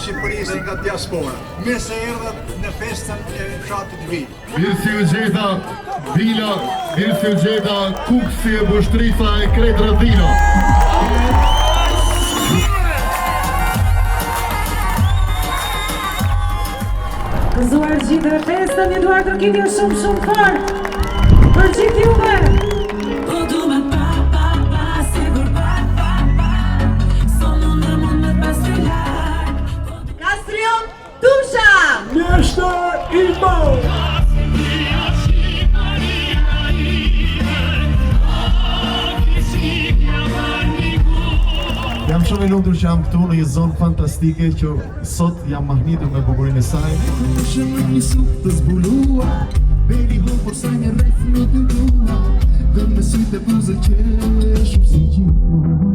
Shqipërisë nga diaspora. Mirë se erdhët në festën e fshatit Vil. Mirë si u gjeta Vila, mirë si u gjeta Kuksi e Bushtrica e Kret Rëdhino. Gëzuar gjithë festën, Eduard Rokiti është shumë fort për gjithë juve. Kastrion Tusha! Nestor Imo! Jam shumë i lumtur që jam këtu në një zonë fantastike që sot jam mahnitur me bukurinë e saj. Shumë një suk të zbulua, baby ho por sa një rreth në të lua, dhe me sy të buzë që shumë si gjithë.